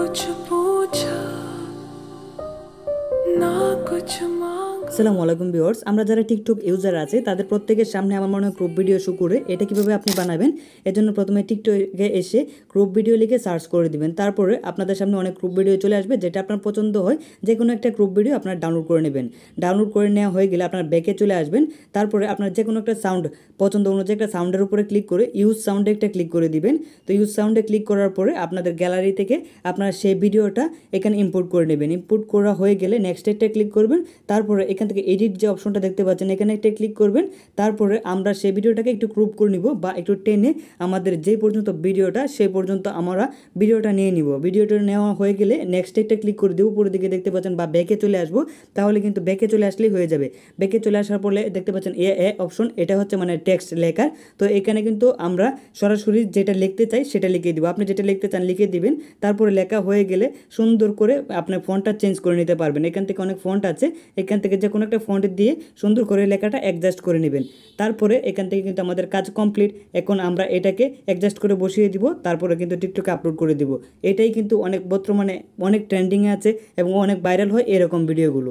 कुछ पूछा ना कुछ मांगा। আসসালামু আলাইকুম ভিউয়ার্স, আমরা যারা টিকটক ইউজার আছে তাদের প্রত্যেকের সামনে আমার মনে হয় ক্রপ ভিডিও শো করে। এটা কিভাবে আপনি বানাবেন, এর জন্য প্রথমে টিকটকে এসে ক্রপ ভিডিও লিখে সার্চ করে দিবেন। তারপরে আপনাদের সামনে অনেক ক্রপ ভিডিও চলে আসবে, যেটা আপনার পছন্দ হয় যে কোনো একটা ক্রপ ভিডিও আপনার ডাউনলোড করে নেবেন। ডাউনলোড করে নেওয়া হয়ে গেলে আপনার ব্যাকে চলে আসবেন। তারপরে আপনার যে কোনো একটা সাউন্ড পছন্দ অনুযায়ী একটা সাউন্ডের উপরে ক্লিক করে ইউজ সাউন্ডে একটা ক্লিক করে দিবেন। তো ইউজ সাউন্ডে ক্লিক করার পরে আপনাদের গ্যালারি থেকে আপনার সেই ভিডিওটা এখানে ইম্পোর্ট করে নেবেন। ইম্পোর্ট করা হয়ে গেলে নেক্সট একটা ক্লিক করবেন। তারপরে এখান থেকে এডিট যে অপশনটা দেখতে পাচ্ছেন এখানে একটা ক্লিক করবেন। তারপরে আমরা সেই ভিডিওটাকে একটু ক্রপ করে নিব বা একটু টেনে আমাদের যে পর্যন্ত ভিডিওটা সেই পর্যন্ত আমরা ভিডিওটা নিয়ে নিব। ভিডিওটা নেওয়া হয়ে গেলে নেক্সট একটা ক্লিক করে দেবো। উপরের দিকে দেখতে পাচ্ছেন বা ব্যাকে চলে আসবো, তাহলে কিন্তু ব্যাকে চলে আসলেই হয়ে যাবে। ব্যাকে চলে আসার পরে দেখতে পাচ্ছেন এ অপশন, এটা হচ্ছে মানে টেক্সট লেখার। তো এখানে কিন্তু আমরা সরাসরি যেটা লিখতে চাই সেটা লিখে দিব। আপনি যেটা লিখতে চান লিখে দিবেন। তারপরে লেখা হয়ে গেলে সুন্দর করে আপনার ফন্টটা চেঞ্জ করে নিতে পারবেন। এখান থেকে অনেক ফন্ট আছে, এখান থেকে যে কোনো একটা ফন্ট দিয়ে সুন্দর করে লেখাটা অ্যাডজাস্ট করে নেবেন। তারপরে এখান থেকে কিন্তু আমাদের কাজ কমপ্লিট। এখন আমরা এটাকে অ্যাডজাস্ট করে বসিয়ে দিব, তারপরে কিন্তু টিকটকে আপলোড করে দিব। এটাই কিন্তু অনেক বর্তমানে অনেক ট্রেন্ডিংয়ে আছে এবং অনেক ভাইরাল হয় এরকম ভিডিওগুলো।